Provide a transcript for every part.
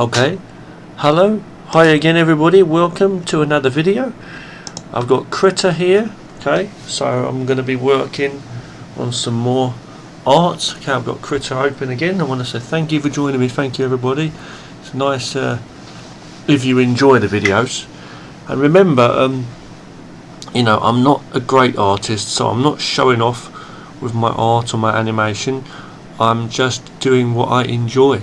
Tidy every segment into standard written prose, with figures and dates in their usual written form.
Okay, hello, hi again everybody, welcome to another video. I've got Critter here, okay, so I'm going to be working on some more art. Okay, I've got Critter open again. I want to say thank you for joining me, thank you everybody. It's nice if you enjoy the videos. And remember, you know, I'm not a great artist, so I'm not showing off with my art or my animation. I'm just doing what I enjoy.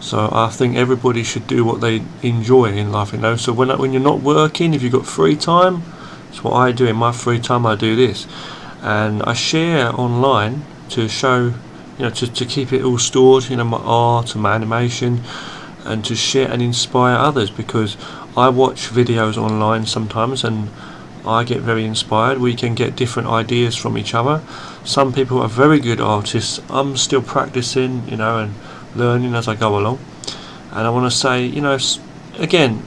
So I think everybody should do what they enjoy in life, you know. So when you're not working, if you've got free time, it's what I do in my free time. I do this, and I share online to show, you know, to keep it all stored, you know, my art and my animation, and to share and inspire others, because I watch videos online sometimes and I get very inspired. We can get different ideas from each other. Some people are very good artists. I'm still practicing, you know, and learning as I go along. And I want to say, you know, again,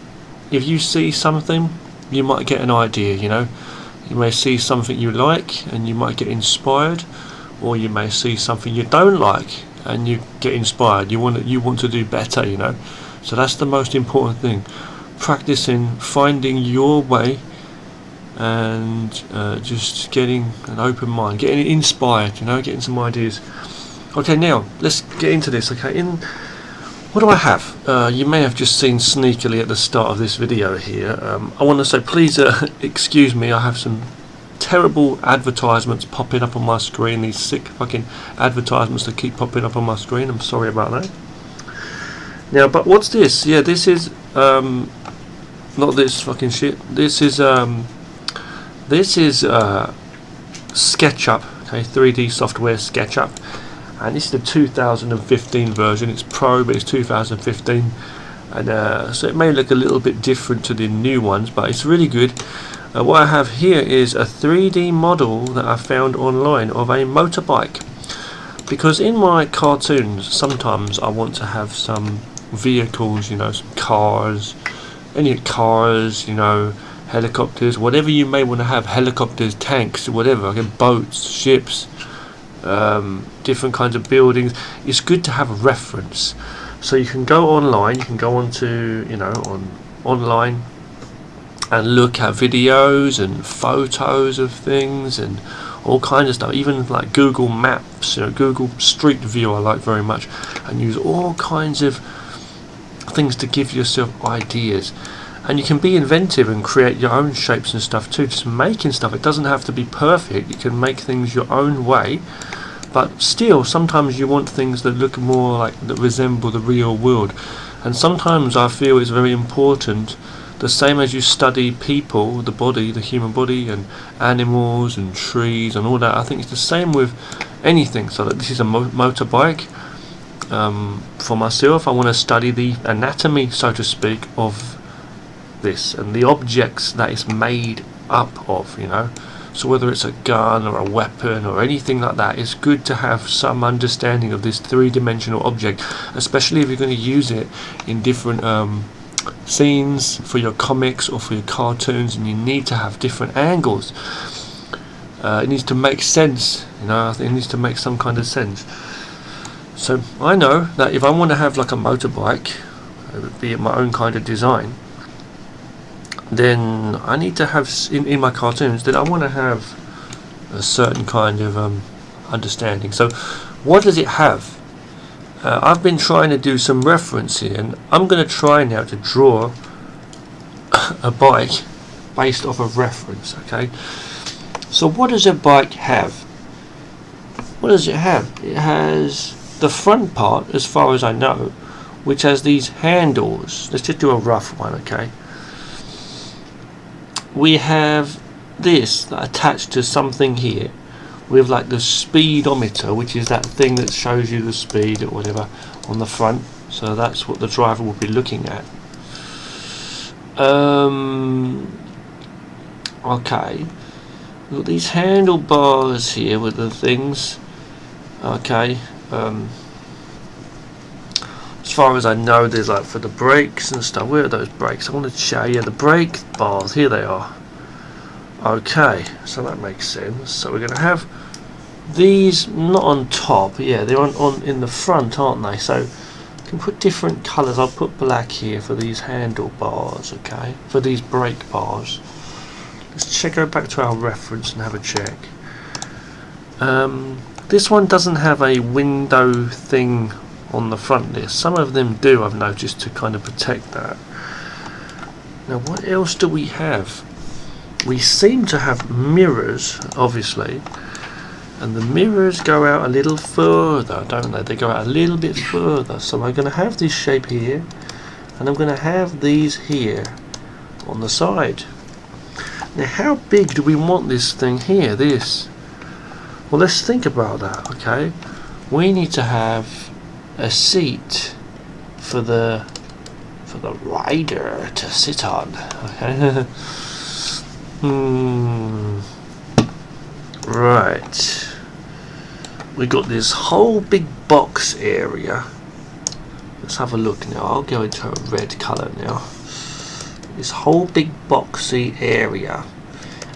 if you see something, you might get an idea, you know. You may see something you like and you might get inspired, or you may see something you don't like and you get inspired. You want to do better, you know. So that's the most important thing. Practicing, finding your way, and just getting an open mind, getting inspired, you know, getting some ideas. Okay, now let's get into this. Okay, what do I have? You may have just seen sneakily at the start of this video here. I want to say, please excuse me. I have some terrible advertisements popping up on my screen. These sick fucking advertisements that keep popping up on my screen. I'm sorry about that. Now, but what's this? Yeah, this is not this fucking shit. This is SketchUp. Okay, 3D software SketchUp. And this is the 2015 version. It's Pro, but it's 2015, and so it may look a little bit different to the new ones, but it's really good. What I have here is a 3D model that I found online of a motorbike, because in my cartoons sometimes I want to have some vehicles, you know, some cars, any cars, you know, helicopters, whatever you may want to have, helicopters, tanks, whatever, okay, boats, ships, different kinds of buildings. It's good to have a reference, so you can go online, you can go onto, you know, online and look at videos and photos of things and all kinds of stuff, even like Google Maps, you know, Google Street View I like very much, and use all kinds of things to give yourself ideas. And you can be inventive and create your own shapes and stuff too, just making stuff. It doesn't have to be perfect. You can make things your own way, but still sometimes you want things that look more like, that resemble the real world. And sometimes I feel it's very important, the same as you study people, the body, the human body, and animals and trees and all that. I think it's the same with anything. So that this is a motorbike. For myself, I want to study the anatomy, so to speak, of this and the objects that it's made up of, you know. So whether it's a gun or a weapon or anything like that, it's good to have some understanding of this three-dimensional object, especially if you're going to use it in different scenes for your comics or for your cartoons, and you need to have different angles. It needs to make sense, you know. I think it needs to make some kind of sense. So I know that if I want to have like a motorbike, be it my own kind of design, then I need to have, in my cartoons, then I want to have a certain kind of understanding. So what does it have? I've been trying to do some reference here, and I'm going to try now to draw a bike based off of reference. Okay, so what does a bike have? What does it have? It has the front part, as far as I know, which has these handles. Let's just do a rough one, okay? We have this attached to something here with like the speedometer, which is that thing that shows you the speed or whatever on the front. So that's what the driver will be looking at. Okay, we've got these handlebars here with the things. Okay, as far as I know, there's like for the brakes and stuff. Where are those brakes? I want to show you the brake bars. Here they are. Okay, so that makes sense. So we're going to have these not on top. Yeah, they're on in the front, aren't they? So can put different colours. I'll put black here for these handlebars, okay, for these brake bars. Let's go back to our reference and have a check. This one doesn't have a window thing on the front there. Some of them do, I've noticed, to kind of protect that. Now what else do we have? We seem to have mirrors, obviously, and the mirrors go out a little further, don't they? They go out a little bit further. So I'm going to have this shape here, and I'm going to have these here on the side. Now how big do we want this thing here, this? Well, let's think about that, okay? We need to have a seat for the rider to sit on, okay? Right. We got this whole big box area. Let's have a look now. I'll go into a red colour now. This whole big boxy area,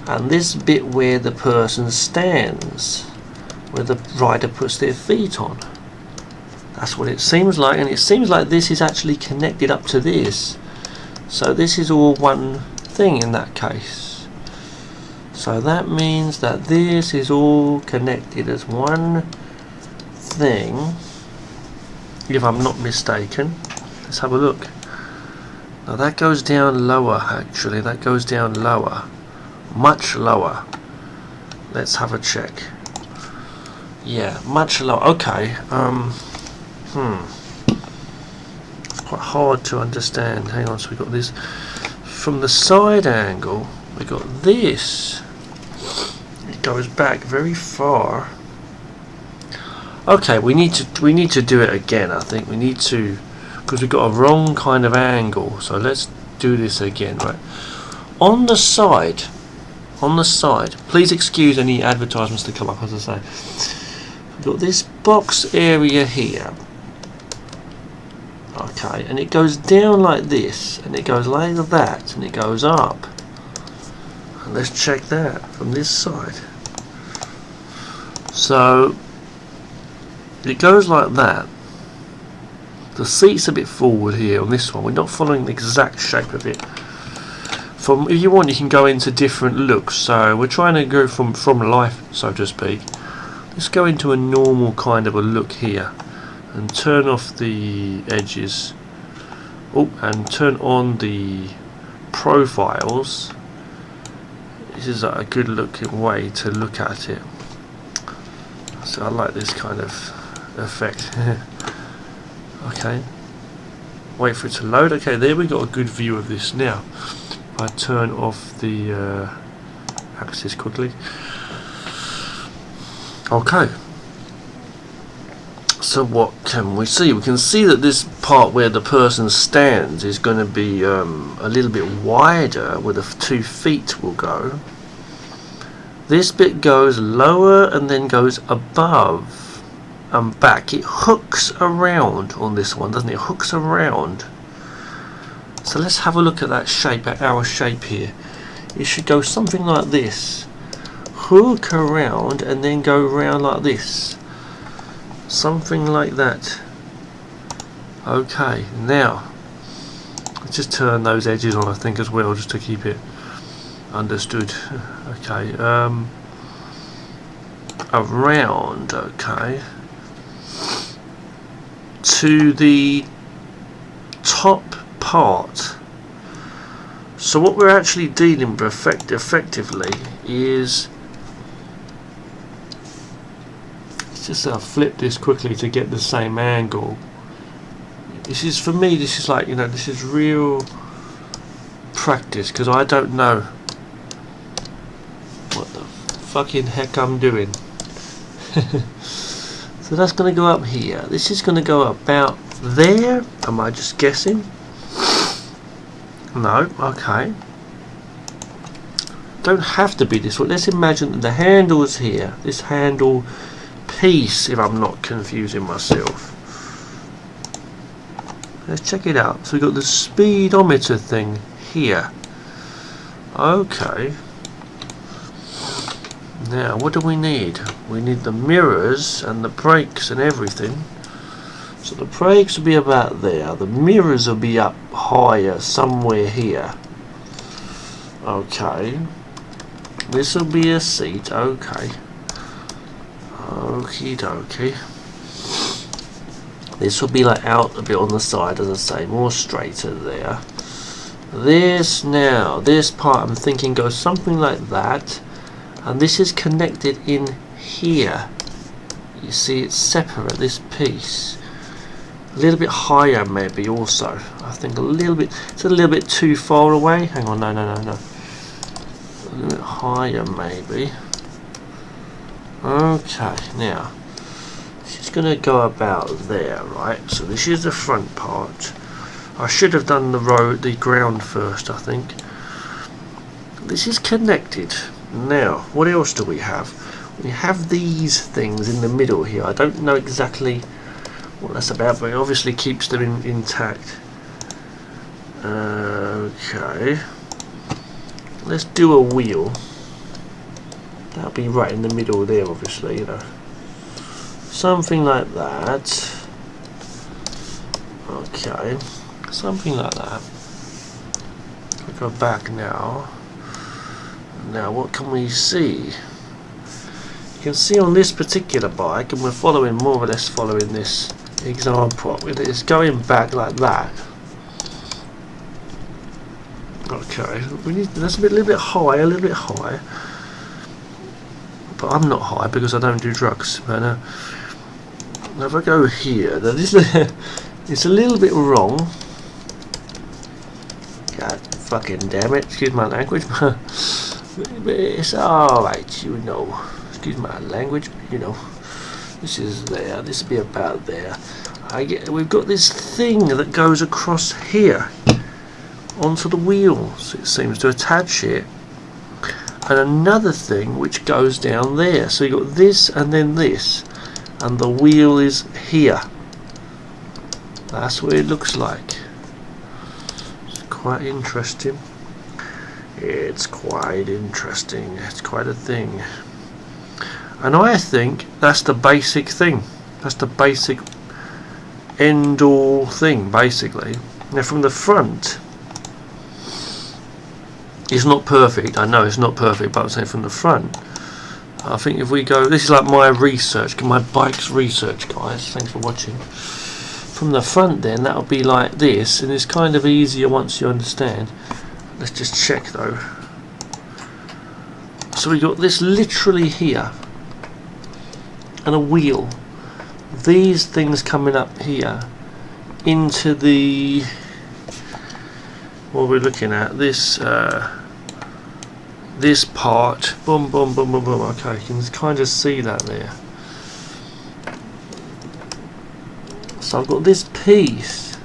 and this bit where the person stands, where the rider puts their feet on. That's what it seems like, and it seems like this is actually connected up to this. So this is all one thing in that case. So that means that this is all connected as one thing, if I'm not mistaken. Let's have a look. Now that goes down lower, actually. That goes down lower. Much lower. Let's have a check. Yeah, much lower. Okay. It's quite hard to understand. Hang on, so we got this from the side angle. We got this. It goes back very far. Okay, we need to do it again. I think we need to, because we've got a wrong kind of angle. So let's do this again, right? On the side. Please excuse any advertisements to come up, as I say. We've got this box area here. Okay, and it goes down like this, and it goes like that, and it goes up. And let's check that from this side. So it goes like that. The seat's a bit forward here on this one. We're not following the exact shape of it. If you want, you can go into different looks. So we're trying to go from life, so to speak. Let's go into a normal kind of a look here, and turn off the edges. Oh, and turn on the profiles. This is a good looking way to look at it. So I like this kind of effect. Okay. Wait for it to load. Okay, there we got a good view of this now. If I turn off the axis quickly. Okay. So what can we see? We can see that this part where the person stands is going to be a little bit wider, where the 2 feet will go. This bit goes lower and then goes above and back. It hooks around on this one, doesn't it? It hooks around. So let's have a look at that shape, at our shape here. It should go something like this. Hook around and then go round like this. Something like that. Okay, now let's just turn those edges on, I think, as well, just to keep it understood. Okay, around, okay, to the top part. So what we're actually dealing with effectively is, just flip this quickly to get the same angle. This is, for me, this is like, this is real practice, because I don't know what the fucking heck I'm doing. So that's going to go up here. This is going to go about there. Am I just guessing? No. Okay. Don't have to be this way. Let's imagine that the handle is here. This handle piece, if I'm not confusing myself. Let's check it out. So we've got the speedometer thing here. Okay. Now what do we need? We need the mirrors and the brakes and everything. So the brakes will be about there. The mirrors will be up higher, somewhere here. Okay. This will be a seat. Okay. Okie dokie. This will be like out a bit on the side, as I say, more straighter there. This now, this part I'm thinking goes something like that, and this is connected in here. You see it's separate, this piece. A little bit higher maybe also. I think a little bit, it's a little bit too far away. Hang on, no. A little bit higher maybe. Okay, now, she's going to go about there, right? So this is the front part. I should have done the ground first, I think. This is connected. Now, what else do we have? We have these things in the middle here. I don't know exactly what that's about, but it obviously keeps them intact. Okay. Let's do a wheel. That'll be right in the middle there, obviously, you know. Something like that. Okay. Something like that. We'll go back now. Now, what can we see? You can see on this particular bike, and we're following more or less following this example, it's going back like that. Okay, we need that's a little bit high, but I'm not high because I don't do drugs. But now if I go here, now this it's a little bit wrong. God fucking damn it! Excuse my language, but it's all right, you know. Excuse my language, you know. This is there. This will be about there. We've got this thing that goes across here onto the wheels. It seems to attach it, and another thing which goes down there. So you've got this and then this, and the wheel is here. That's what it looks like. It's quite interesting. It's quite interesting. It's quite a thing. And I think that's the basic thing. That's the basic end-all thing, basically. Now from the front, it's not perfect. I know it's not perfect, but I'm saying from the front, I think if we go, this is like my research, my bike's research, guys. Thanks for watching. From the front, then that'll be like this, and it's kind of easier once you understand. Let's just check though. So we got this literally here, and a wheel. These things coming up here into the, what we're looking at, this this part, boom, boom, boom, boom, boom. Okay, you can kind of see that there. So I've got this piece,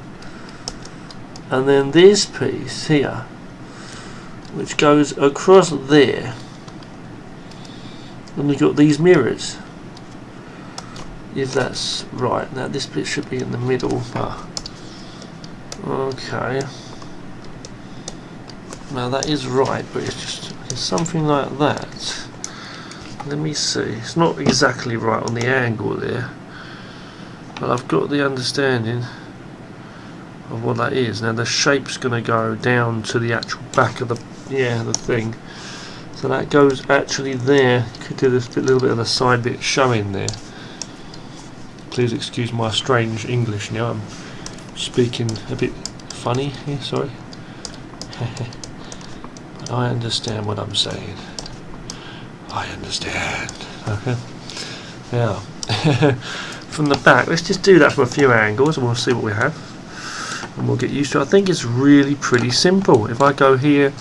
and then this piece here, which goes across there, and we've got these mirrors. If that's right. Now this bit should be in the middle, but okay. Now that is right, but it's something like that. Let me see. It's not exactly right on the angle there, but I've got the understanding of what that is. Now the shape's going to go down to the actual back of the the thing. So that goes actually there. Could do this little bit of the side bit showing there. Please excuse my strange English now. I'm speaking a bit funny here, sorry. But I understand what I'm saying. I understand. Okay. Now, from the back, let's just do that from a few angles and we'll see what we have. And we'll get used to it. I think it's really pretty simple. If I go here,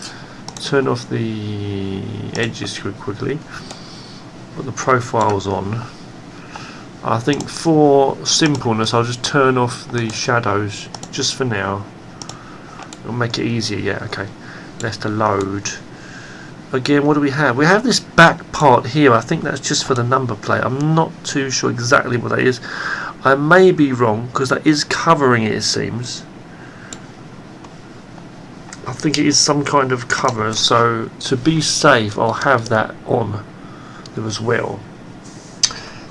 turn off the edges quickly, put the profiles on. I think for simpleness I'll just turn off the shadows just for now. It'll make it easier. Yeah, okay. Less to load. Again, what do we have? We have this back part here. I think that's just for the number plate. I'm not too sure exactly what that is. I may be wrong because that is covering it, it seems. I think it is some kind of cover, so to be safe I'll have that on there as well.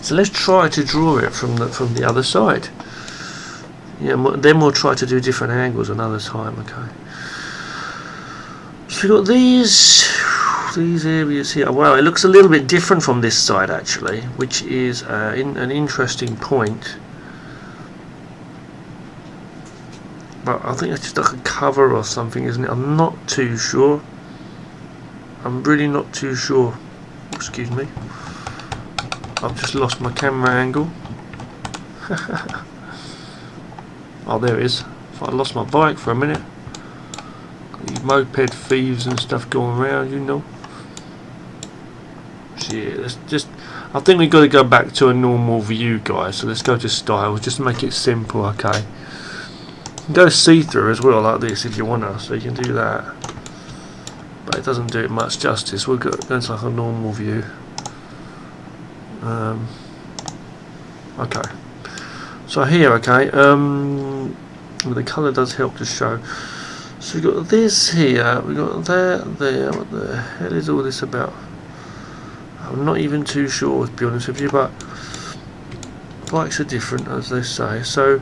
So let's try to draw it from the other side. Yeah, then we'll try to do different angles another time. Okay. So we've got these areas here. Wow, it looks a little bit different from this side actually, which is an interesting point. But I think it's just like a cover or something, isn't it? I'm not too sure. I'm really not too sure. Excuse me. I've just lost my camera angle. Oh, there it is. I lost my bike for a minute. These moped thieves and stuff going around, you know. So yeah, let's just. I think we've got to go back to a normal view, guys. So let's go to styles. Just make it simple, okay. You can go see-through as well, like this, if you want to. So you can do that. But it doesn't do it much justice. We'll go into like a normal view. Okay. So here, okay. Well, the colour does help to show. So we've got this here, we've got that there. What the hell is all this about? I'm not even too sure, to be honest with you, but bikes are different, as they say. So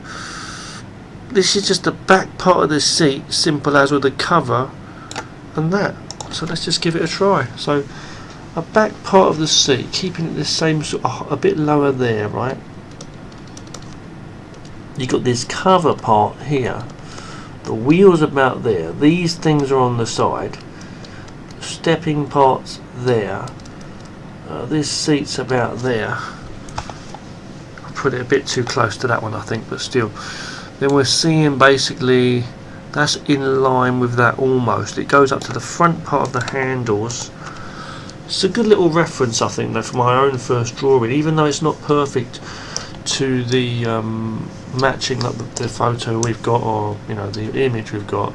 this is just the back part of the seat, simple as, with the cover and that. So let's just give it a try. So a back part of the seat, keeping it the same sort of, a bit lower there, right? You've got this cover part here. The wheels about there. These things are on the side. Stepping parts there. This seat's about there. I put it a bit too close to that one, I think, but still. Then we're seeing basically that's in line with that almost. It goes up to the front part of the handles. It's a good little reference, I think, though, for my own first drawing, even though it's not perfect to the matching like the photo we've got, or you know, the image we've got,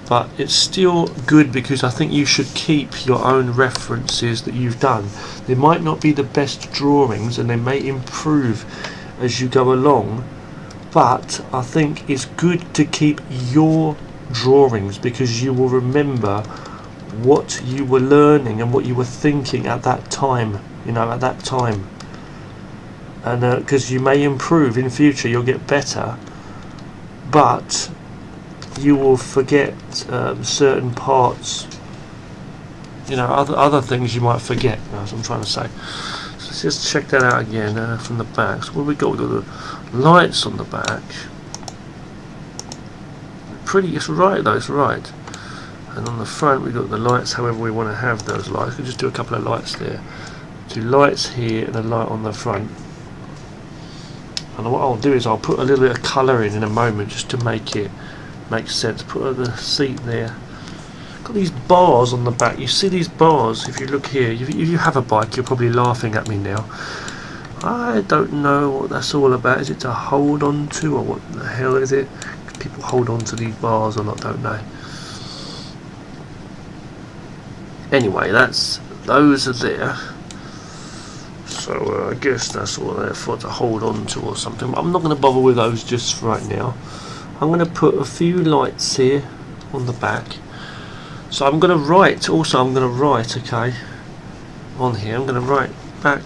but it's still good because I think you should keep your own references that you've done. They might not be the best drawings and they may improve as you go along, but I think it's good to keep your drawings because you will remember what you were learning and what you were thinking at that time, you know, at that time. And because you may improve in future, you'll get better, but you will forget certain parts, you know, other things you might forget. That's what I'm trying to say. So let's just check that out again from the back. So what we got? We've got the lights on the back. Pretty, it's right though, it's right. And on the front we've got the lights however we want to have those lights. We'll just do a couple of lights there. Two lights here and a light on the front. And what I'll do is I'll put a little bit of colour in a moment just to make it make sense. Put the seat there. Got these bars on the back. You see these bars? If you look here, if you have a bike, you're probably laughing at me now. I don't know what that's all about. Is it to hold on to, or what the hell is it? People hold on to these bars or not, don't they? Anyway, those are there. So I guess that's all they're for, to hold on to or something. But I'm not going to bother with those just right now. I'm going to put a few lights here on the back. So I'm going to write, okay, on here. I'm going to write back.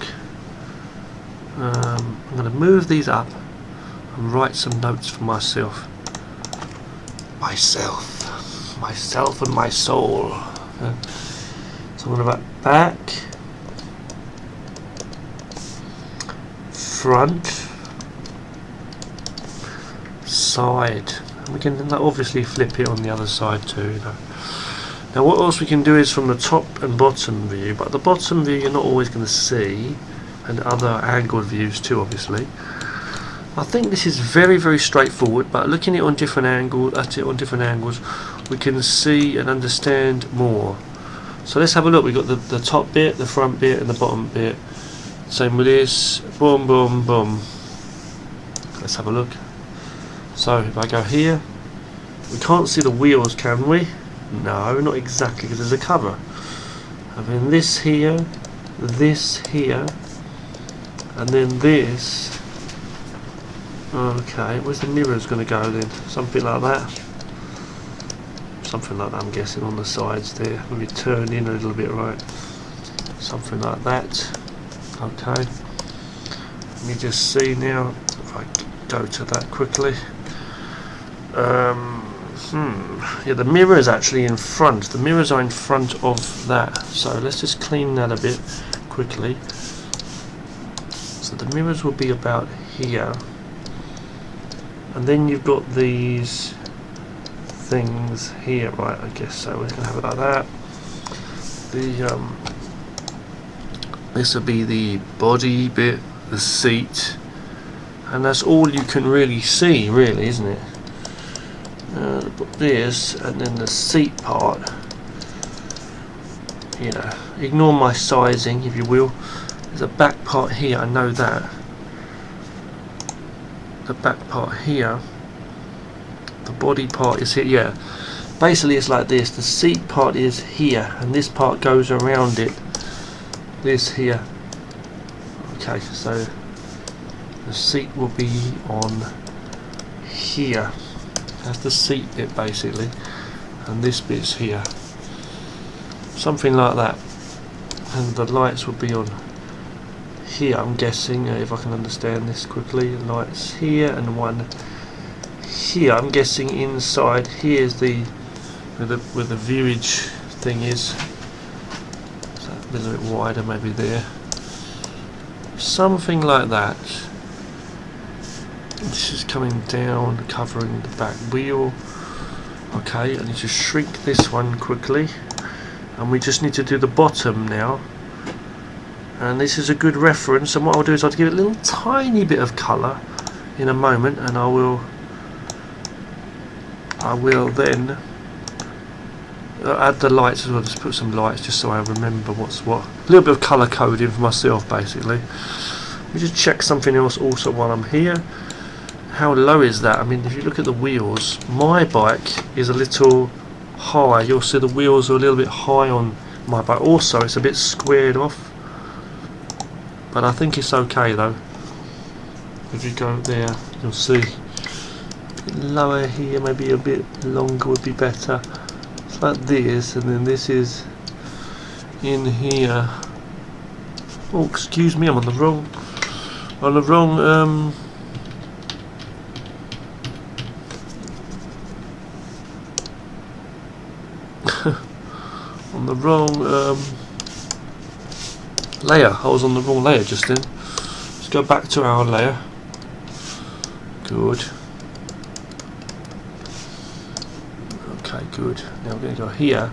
I'm going to move these up and write some notes for myself. Myself and my soul. So I'm going to write back. Front, side. We can obviously flip it on the other side too, you know. Now what else we can do is from the top and bottom view, but the bottom view you're not always going to see, and other angled views too, obviously. I think this is very, very straightforward, but looking at it on different angles, we can see and understand more. So let's have a look. We've got the top bit, the front bit, and the bottom bit. Same with this, boom, boom, boom. Let's have a look. So if I go here, we can't see the wheels, can we? No, not exactly, because there's a cover. And then this here, and then this. Okay, where's the mirrors going to go then? Something like that. Something like that, I'm guessing, on the sides there. Maybe turn in a little bit, right? Something like that. Okay, let me just see now if I go to that quickly. Yeah, the mirror is actually in front. The mirrors are in front of that. So let's just clean that a bit quickly. So the mirrors will be about here. And then you've got these things here, right? I guess so. We're going to have it like that. This will be the body bit, the seat, and that's all you can really see, really, isn't it? This, and then the seat part. You know, ignore my sizing, if you will. There's a back part here. I know that. The back part here. The body part is here. Yeah. Basically, it's like this. The seat part is here, and this part goes around it. This here. Okay, so the seat will be on here. That's the seat bit basically, and this bit's here. Something like that. And the lights will be on here, I'm guessing, if I can understand this quickly. Lights here and one here. I'm guessing inside here's the where the viewage thing is. So a little bit wider, maybe there. Something like that. This is coming down, covering the back wheel. Okay, I need to shrink this one quickly, and we just need to do the bottom now. And this is a good reference, and what I'll do is I'll give it a little tiny bit of colour in a moment, and I will then add the lights as well. Just put some lights just so I remember what's what. A little bit of colour coding for myself basically. Let me just check something else also while I'm here. How low is that? I mean, if you look at the wheels, my bike is a little high. You'll see the wheels are a little bit high on my bike. Also, it's a bit squared off, but I think it's okay though. If you go there, you'll see. A bit lower here, maybe a bit longer would be better. It's like this, and then this is in here. Oh, excuse me, I'm on the wrong. On the wrong layer. I was on the wrong layer just then. Let's go back to our layer. Good. Okay, good. Now we're going to go here.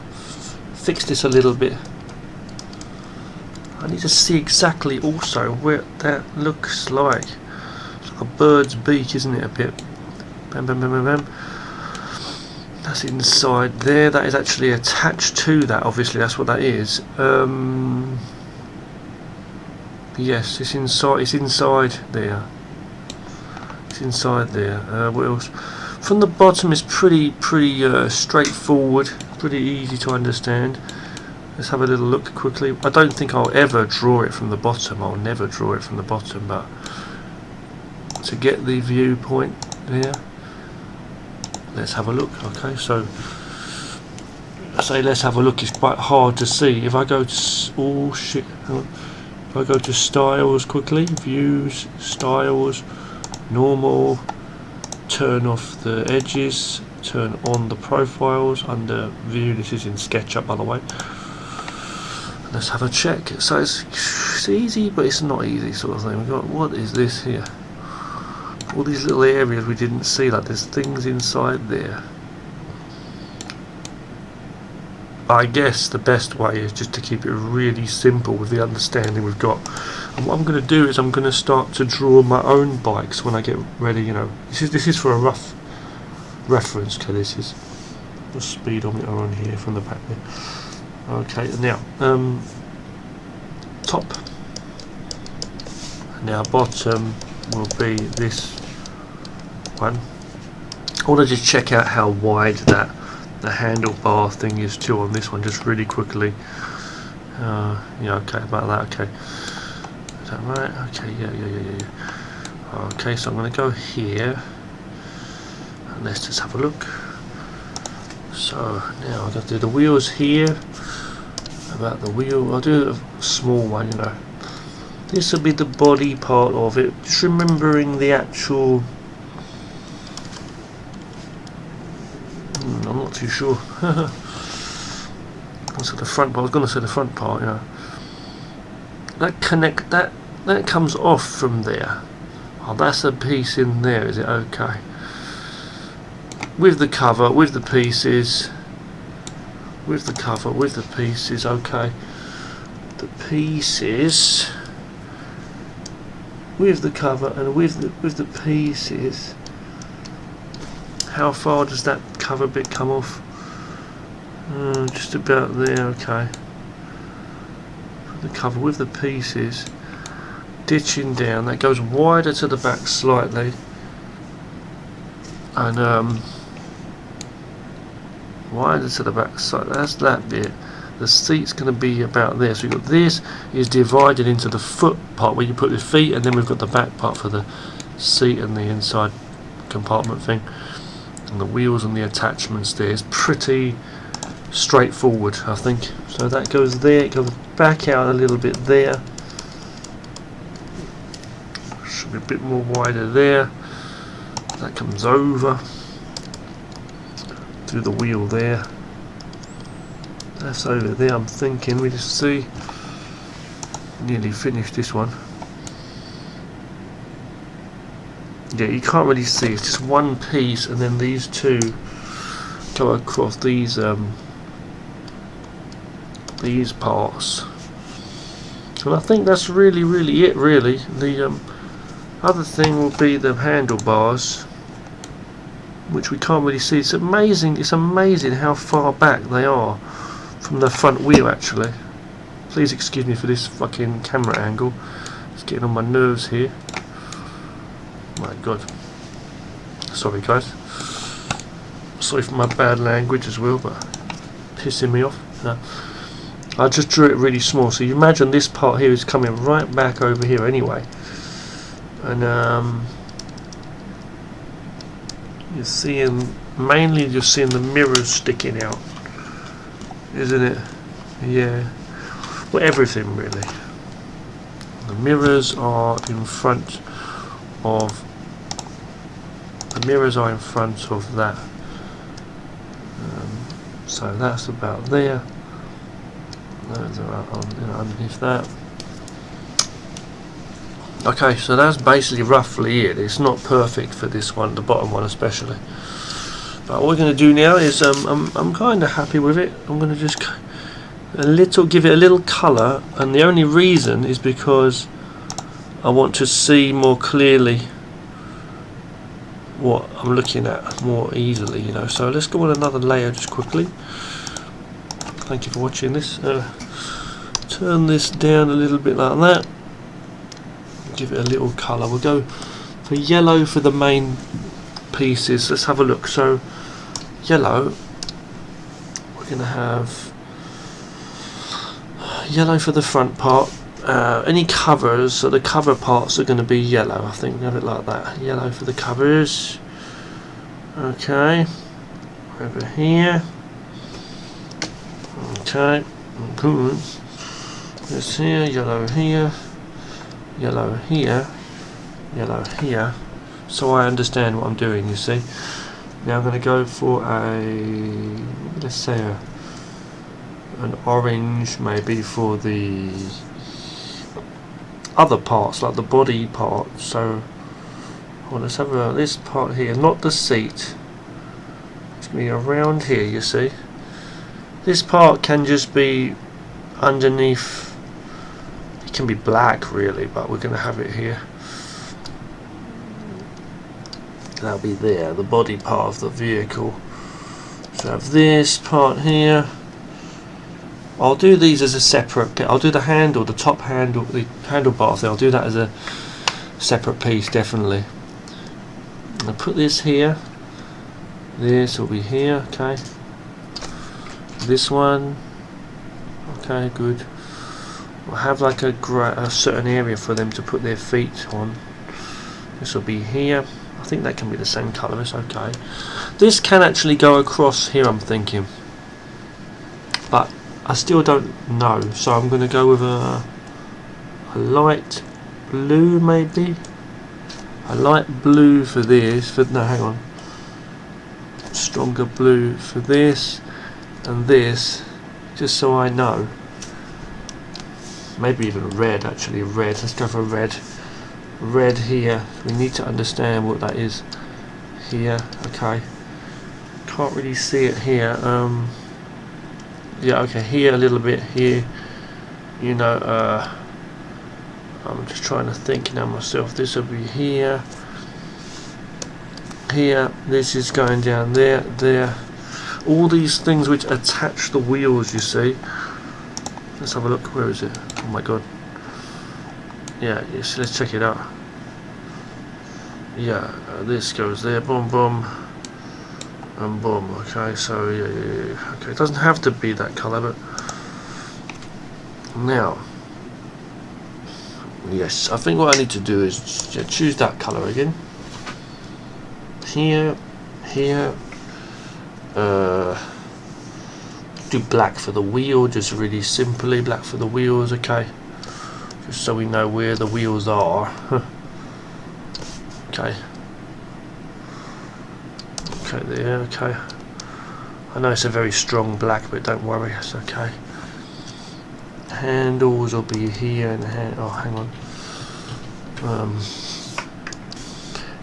Fix this a little bit. I need to see exactly also where that looks like. It's like a bird's beak, isn't it? A bit. Bam, bam, bam, bam, bam. That's inside there. That is actually attached to that. Obviously, that's what that is. Yes, it's inside. It's inside there. It's inside there. What else? From the bottom, it's pretty straightforward. Pretty easy to understand. Let's have a little look quickly. I don't think I'll ever draw it from the bottom. I'll never draw it from the bottom, but to get the viewpoint there. Let's have a look. Okay, so I say let's have a look. It's quite hard to see. If I go to if I go to styles quickly, views, styles, normal, turn off the edges, turn on the profiles under view. This is in SketchUp, by the way. Let's have a check. So it's easy, but it's not easy, sort of thing. We've got, what is this here? All these little areas we didn't see, like there's things inside there. I guess the best way is just to keep it really simple with the understanding we've got. And what I'm going to do is I'm going to start to draw my own bikes when I get ready. You know, this is for a rough reference. Okay, this is the speedometer on here from the back there. Okay, now top. Now bottom will be this one. I want to just check out how wide the handlebar thing is too on this one, just really quickly. Yeah, okay, about that. Okay, is that right? Okay, yeah. Okay, so I'm going to go here, and let's just have a look. So now I've got to do the wheels here. About the wheel, I'll do a small one, you know. This will be the body part of it. Just remembering the actual I'm not too sure. So the front part, I was going to say the front part, you know. That comes off from there. Oh, that's a piece in there, is it? Okay. With the cover, with the pieces, with the cover, with the pieces, okay. The pieces, with the cover and with the pieces. How far does that cover bit come off? Just about there, okay. The cover with the pieces, ditching down, that goes wider to the back slightly, and wider to the back side. That's that bit. The seat's going to be about there. So we've got this is divided into the foot part where you put the feet, and then we've got the back part for the seat and the inside compartment thing, and the wheels and the attachments there. It's pretty straightforward, I think. So that goes there, it goes back out a little bit there, should be a bit more wider there. That comes over through the wheel there. That's over there, I'm thinking. We just see, nearly finished this one. Yeah, you can't really see, it's just one piece, and then these two go across these parts. And I think that's really it, really. The other thing will be the handlebars, which we can't really see. It's amazing how far back they are from the front wheel, actually. Please excuse me for this fucking camera angle. It's getting on my nerves here. My god. Sorry guys. Sorry for my bad language as well, but pissing me off. No. I just drew it really small, so you imagine this part here is coming right back over here anyway, and you're seeing the mirrors sticking out, isn't it? Yeah, well, everything really. The mirrors are in front of that, so that's about there. Those are underneath that. Okay, so that's basically roughly it. It's not perfect for this one, the bottom one especially. But what we're going to do now is, I'm kind of happy with it. I'm going to just give it a little colour, and the only reason is because I want to see more clearly what I'm looking at more easily, you know. So let's go on another layer just quickly. Thank you for watching this. Turn this down a little bit like that. Give it a little colour. We'll go for yellow for the main pieces. Let's have a look. So yellow, we're going to have yellow for the front part. Any covers, so the cover parts are going to be yellow. I think we have it like that. Yellow for the covers. Okay. Over here. Okay, good. This here, yellow here, yellow here, yellow here. So I understand what I'm doing, you see. Now I'm going to go for let's say an orange, maybe for the other parts, like the body part. So well, let's have this part here, not the seat. It's going to be around here, you see. This part can just be underneath. It can be black really, but we're going to have it here. That'll be there, the body part of the vehicle. So I have this part here. I'll do these as a separate bit. I'll do the handle, the top handle, the handlebar thing. I'll do that as a separate piece, definitely. I'll put this here. This will be here, okay. This one, okay, good. We'll have like a certain area for them to put their feet on. This will be here. I think that can be the same colour. It's okay. This can actually go across here, I'm thinking, but I still don't know. So I'm going to go with a light blue, maybe. A light blue for this. No, hang on. Let's stronger blue for this and this, just so I know. Maybe even red, actually. Red. Let's go for red. Red here. We need to understand what that is here. Okay. Can't really see it here. Yeah, okay, here a little bit, here, you know, I'm just trying to think now myself. This will be here, here, this is going down there, there. All these things which attach the wheels, you see. Let's have a look. Where is it? Oh my god. Yeah, yes, let's check it out. Yeah, this goes there, boom, boom, and boom. Okay, so yeah. Okay, it doesn't have to be that colour, but now, yes, I think what I need to do is choose that colour again. Here, here. Do black for the wheel, just really simply black for the wheels. Okay, just so we know where the wheels are. Okay. Okay, there. Okay. I know it's a very strong black, but don't worry, it's okay. Handles will be here, and oh, hang on.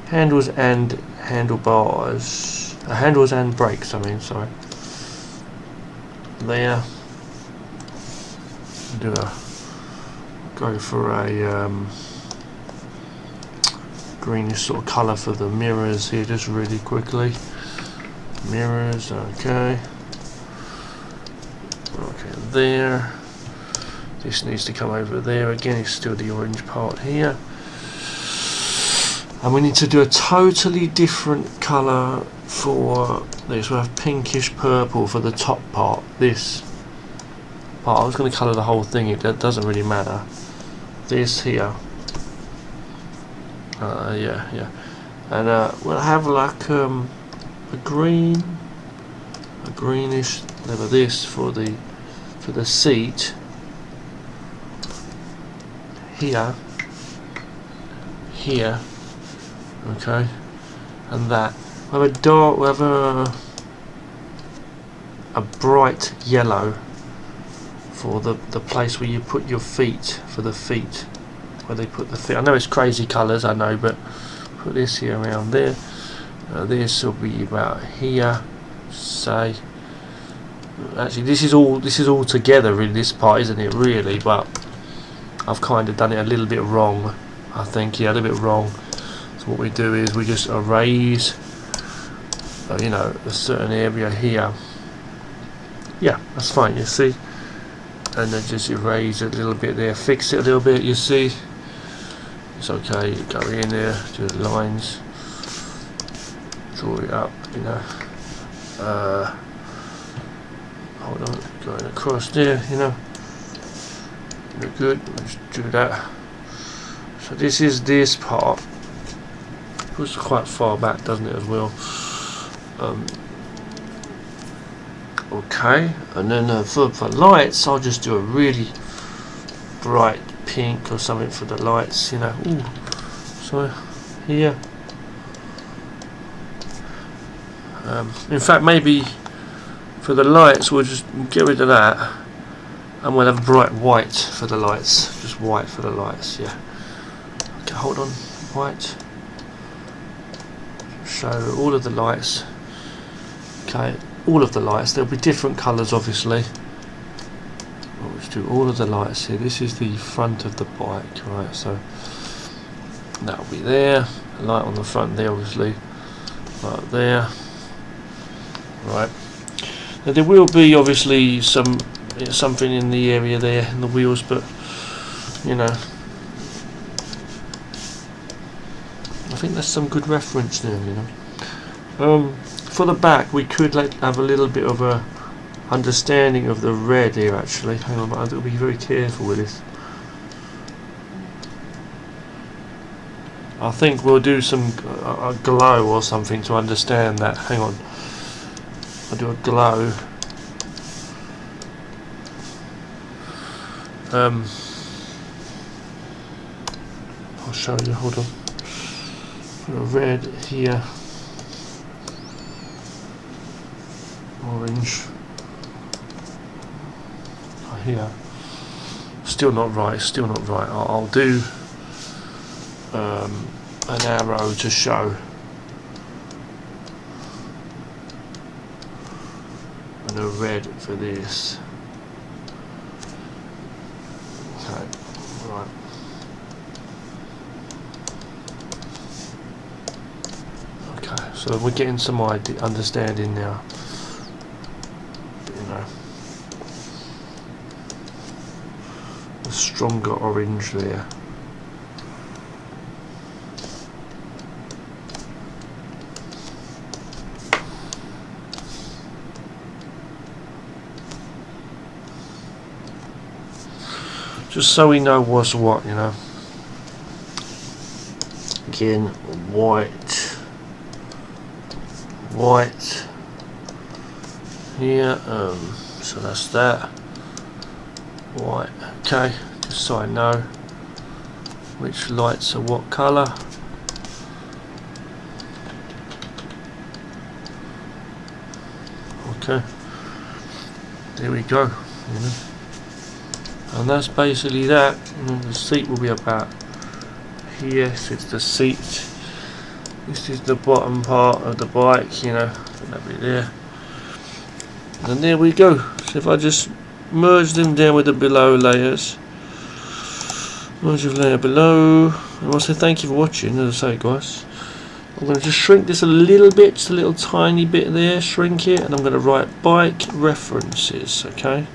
Handles and handlebars. Handles and brakes. I mean, sorry. There. Go for a greenish sort of colour for the mirrors here, just really quickly. Mirrors, okay. Okay, there. This needs to come over there again. It's still the orange part here. And we need to do a totally different colour for this. We'll have pinkish purple for the top part. This part, I was going to colour the whole thing. It doesn't really matter. This here. Yeah. And we'll have like a green, a greenish leather. This for the seat here, here. Okay, and that. We'll have a dark. We'll have a bright yellow for the place where you put your feet, for the feet, where they put the feet. I know it's crazy colours, I know, but put this here around there. This will be about here. Say, actually, this is all together really. This part, isn't it? Really, but I've kind of done it a little bit wrong. I think, yeah, a little bit wrong. So what we do is we just erase, you know, a certain area here. Yeah, that's fine. You see. And then just erase it a little bit there, fix it a little bit, you see. It's okay, you go in there, do the lines, draw it up, you know. Hold on, going across there, you know. Look good, let's do that. So this is this part. It puts quite far back, doesn't it, as well. Okay, and then for lights, I'll just do a really bright pink or something for the lights, you know. Ooh, so here. In fact, maybe for the lights, we'll just get rid of that, and we'll have bright white for the lights. Just white for the lights, yeah. Okay, hold on, white. Show all of the lights. Okay. All of the lights, there'll be different colours obviously. We'll just do all of the lights here. This is the front of the bike, right? So that'll be there. A light on the front there, obviously. Right there. Right. Now there will be obviously something in the area there in the wheels, but you know, I think that's some good reference there, you know. For the back, we could have a little bit of a understanding of the red here. Actually, hang on, I've got to be very careful with this. I think we'll do some a glow or something to understand that. Hang on, I'll do a glow. I'll show you. Hold on. Put a red here. orange. Oh, here. Still not right, still not right. I'll do an arrow to show. And a red for this. Okay, right. Okay, so we're getting some understanding now. You know, a stronger orange there. Just so we know what's what, you know. Again, white here, so that's that. White, okay, just so I know which lights are what colour. Okay, there we go, you know. And that's basically that. And the seat will be about here. So it's the seat. This is the bottom part of the bike, you know. That'll be there. And there we go. So if I just merge them down with the below layers, merge the layer below. I want to say thank you for watching. As I say, guys, I'm going to just shrink this a little bit, just a little tiny bit there. Shrink it, and I'm going to write bike references. Okay.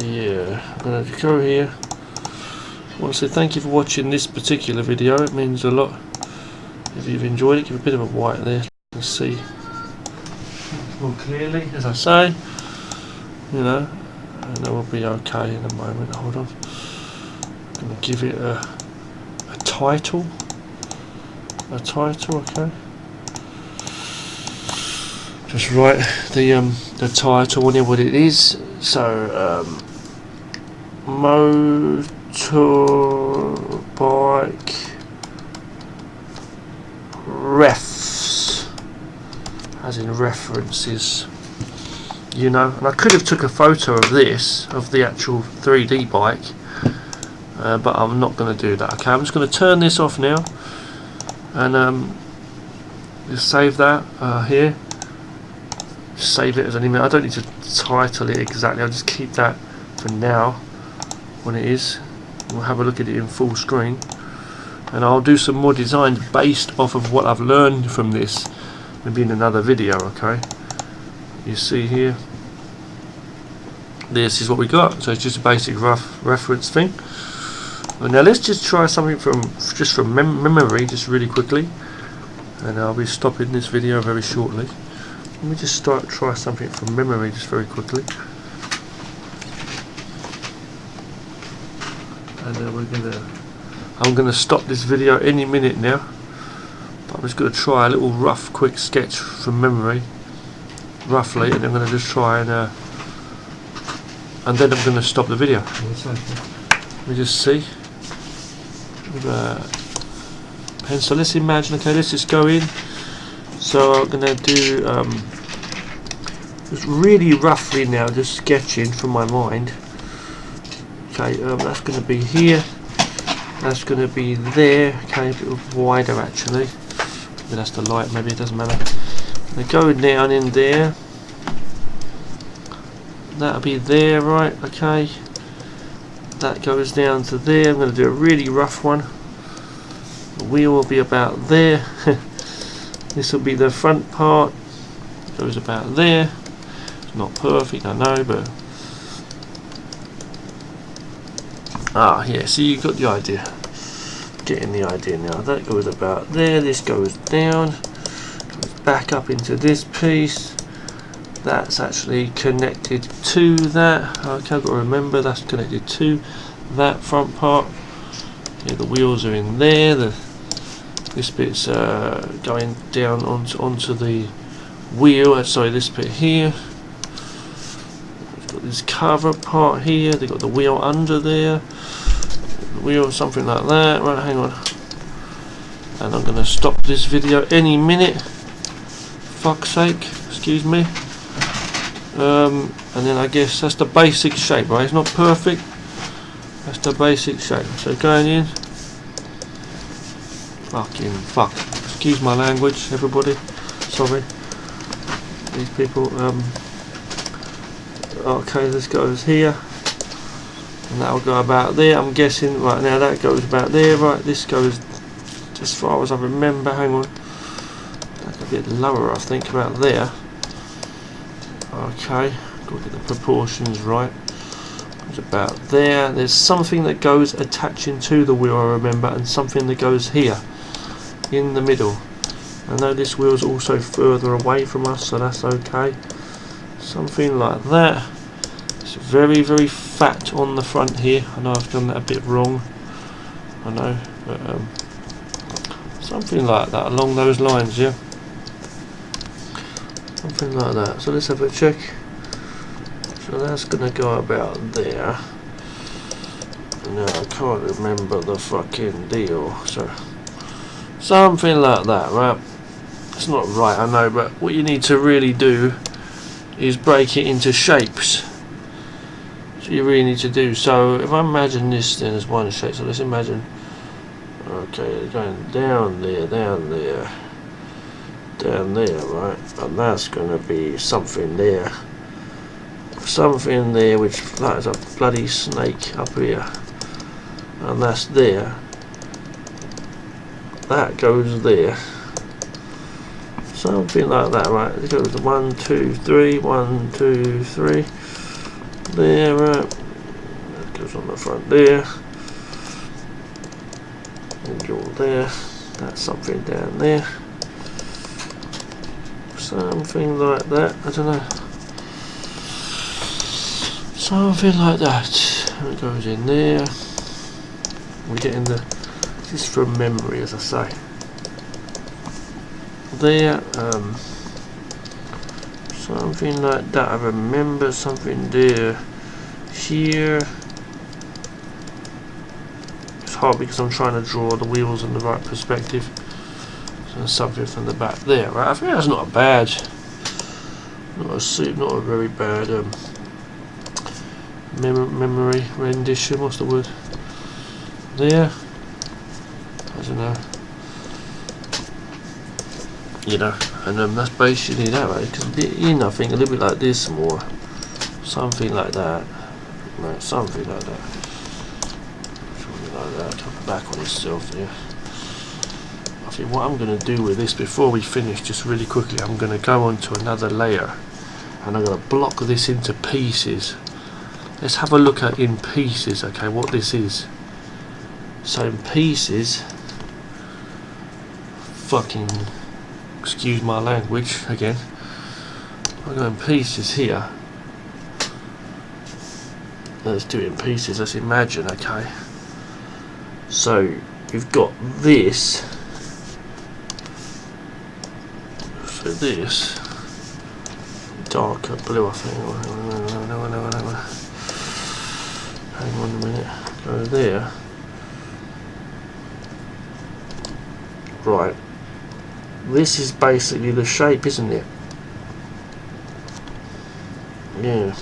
Yeah, I'm going to go here. I want to say thank you for watching this particular video. It means a lot. If you've enjoyed it, give a bit of a white there. Let's see more clearly, as I say. You know, and it will be okay in a moment. Hold on. I'm going to give it a title. Okay. Just write the title on here, what it is. So motorbike refs, as in references, you know. And I could have took a photo of this, of the actual 3D bike, but I'm not going to do that. Okay, I'm just going to turn this off now, and just save that here. Save it as an image. I don't need to title it exactly. I'll just keep that for now when it is. We'll have a look at it in full screen, and I'll do some more designs based off of what I've learned from this, maybe in another video. Okay, you see here, this is what we got. So it's just a basic rough reference thing. Well, now let's just try something from memory, just really quickly, and I'll be stopping this video very shortly. Let me just try something from memory just very quickly. And I'm gonna stop this video any minute now. But I'm just gonna try a little rough quick sketch from memory. Roughly, and I'm gonna just try and then I'm gonna stop the video. Let me just see. With a pencil, let's imagine, okay, let's just go in. So I'm going to do just really roughly now, just sketching from my mind. Okay, that's going to be here, that's going to be there. Okay, a bit wider actually. Maybe that's the light, maybe it doesn't matter. They're going down in there. That'll be there, right? Okay. That goes down to there. I'm going to do a really rough one. The wheel will be about there. This will be the front part. It goes about there. It's not perfect, I know, but yeah. So you got the idea. Getting the idea now. That goes about there. This goes down. Goes back up into this piece. That's actually connected to that. Okay, I've got to remember that's connected to that front part. Yeah, the wheels are in there. This bit's going down onto the wheel. Sorry, this bit here. We've got this cover part here. They've got the wheel under there. The wheel, something like that. Right, hang on. And I'm going to stop this video any minute. fuck's sake, excuse me. And then I guess that's the basic shape, right? It's not perfect, that's the basic shape. So going in, fucking fuck, excuse my language everybody, sorry, these people. Okay, this goes here, and that'll go about there, I'm guessing. Right, now that goes about there. Right, this goes as far as I remember, hang on, that's a bit lower I think, about there. Okay, got to get the proportions right. It's about there. There's something that goes attaching to the wheel, I remember, and something that goes here in the middle. I know this wheel's also further away from us, so that's okay. Something like that. It's very, very fat on the front here. I know I've done that a bit wrong, I know, but something like that, along those lines, yeah. Something like that. So let's have a check. So that's going to go about there. Now I can't remember the fucking deal. So something like that, right? It's not right, I know, but what you need to really do is break it into shapes. So you really need to do. So if I imagine this then as one shape, so let's imagine, okay, going down there, down there, down there, right? And that's going to be something there. Something there which that is a bloody snake up here. And that's there. That goes there. Something like that, right? It goes 1, 2, 3, 1, 2, 3. There, right? That goes on the front there. And you're there. That's something down there. Something like that, I don't know. Something like that. And it goes in there. We're getting the, just from memory, as I say. There, something like that. I remember something there. Here. It's hard because I'm trying to draw the wheels in the right perspective. So something from the back there, right? I think that's not a bad, not a very bad memory rendition. What's the word? There. I don't know. You know, and that's basically that, right? Because you know, I think a little bit like this more, something like that, right? Something like that, something like that. Come back on itself, yeah. I think what I'm going to do with this before we finish, just really quickly, I'm going to go on to another layer, and I'm going to block this into pieces. Let's have a look at in pieces, okay, what this is. So in pieces, fucking, excuse my language again, I'll go in pieces here. Let's do it in pieces, let's imagine, okay. So you've got this, so this, darker blue I think, hang on a minute, go there, right. This is basically the shape, isn't it? Yeah.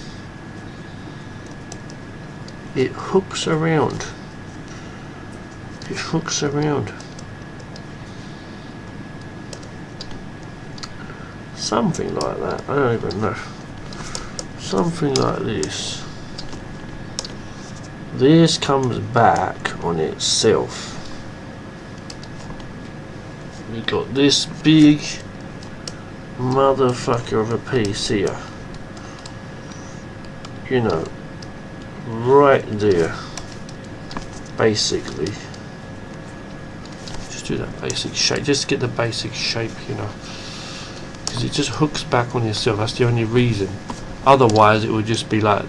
It hooks around. It hooks around. Something like that. I don't even know. Something like this. This comes back on itself. We've got this big motherfucker of a piece here, you know, right there, basically. Just do that basic shape, just get the basic shape, you know, because it just hooks back on yourself. That's the only reason. Otherwise it would just be like,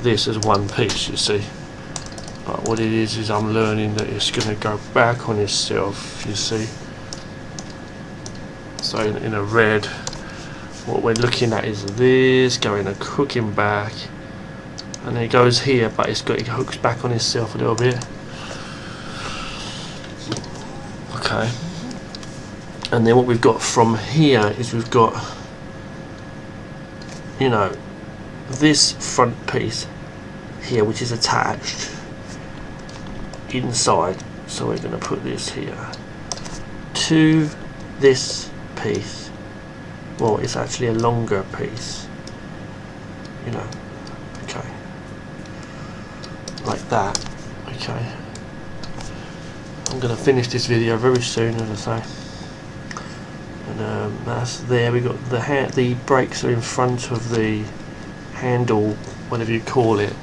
this as one piece, you see. But what it is I'm learning that it's going to go back on itself, you see. So in a red, what we're looking at is this going and hooking back, and then it goes here, but it hooks back on itself a little bit. Okay, And then what we've got from here is we've got, you know, this front piece here, which is attached inside. So we're going to put this here to this piece. Well, it's actually a longer piece, you know, okay, like that. Okay, I'm going to finish this video very soon, as I say. And that's there. We got the brakes are in front of the handle, whatever you call it,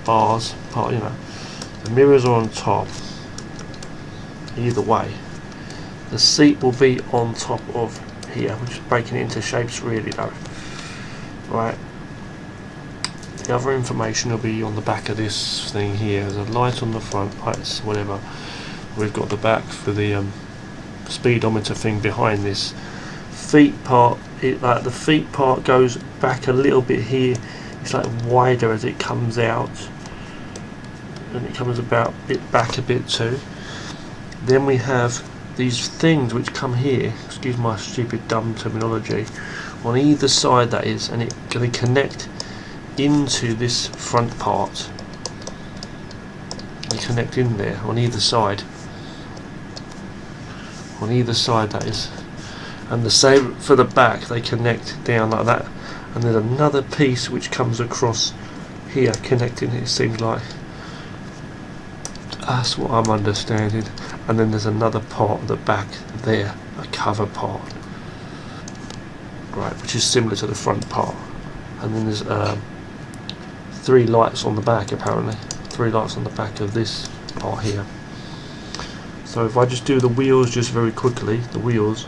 bars, part, you know. The mirrors are on top. Either way, the seat will be on top of here. We're just breaking it into shapes, really, though. Right. The other information will be on the back of this thing here. There's a light on the front, lights, whatever. We've got the back for the speedometer thing behind this. Feet part, like the feet part goes back a little bit here. It's like wider as it comes out, and it comes about back a bit too. Then we have these things which come here, excuse my stupid dumb terminology, on either side, that is, and it's going to connect into this front part. They connect in there on either side. On either side, that is. And the same for the back, they connect down like that. And there's another piece which comes across here, connecting, it seems like. That's what I'm understanding. And then there's another part of the back there, a cover part, right, which is similar to the front part. And then there's 3 lights on the back, apparently. 3 lights on the back of this part here. So if I just do the wheels just very quickly, the wheels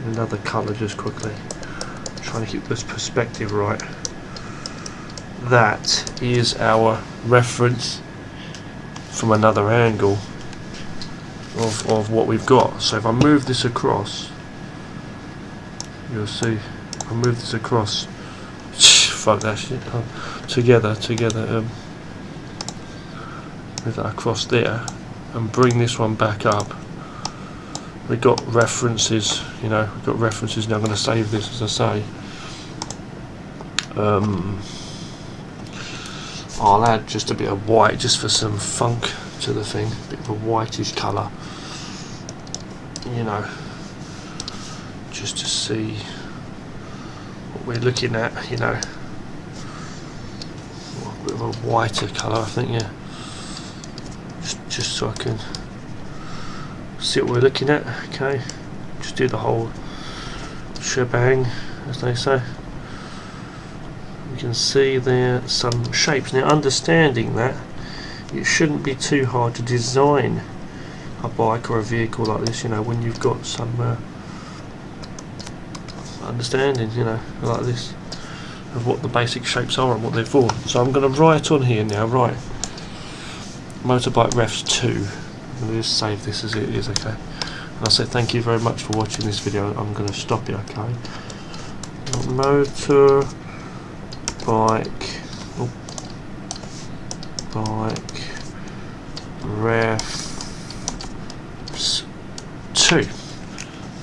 in another colour just quickly, trying to keep this perspective right. That is our reference from another angle of what we've got. So if I move this across, you'll see, if I move this across, fuck that shit, together, move that across there, and bring this one back up. We've got references, you know, we've got references now. I'm going to save this, as I say. I'll add just a bit of white just for some funk to the thing, a bit of a whitish colour, you know, just to see what we're looking at, you know, a bit of a whiter colour, I think, yeah, just so I can see what we're looking at. Okay, just do the whole shebang, as they say. You can see there some shapes. Now, understanding that it shouldn't be too hard to design a bike or a vehicle like this, you know, when you've got some understanding, you know, like this, of what the basic shapes are and what they're for. So I'm going to write on here now, right, Motorbike Refs 2. I'm going to just save this as it is, okay. And I'll say thank you very much for watching this video. I'm going to stop it, okay. Motorbike Refs 2.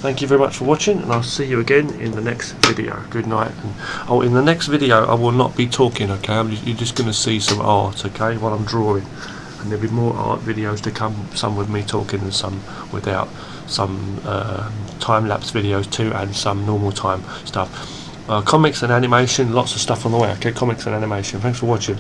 Thank you very much for watching, and I'll see you again in the next video. Good night. And oh, in the next video I will not be talking, okay. You're just going to see some art, okay, while I'm drawing, and there'll be more art videos to come, some with me talking and some without, some time-lapse videos too, and some normal time stuff. Comics and animation, lots of stuff on the way, okay. Comics and animation. Thanks for watching.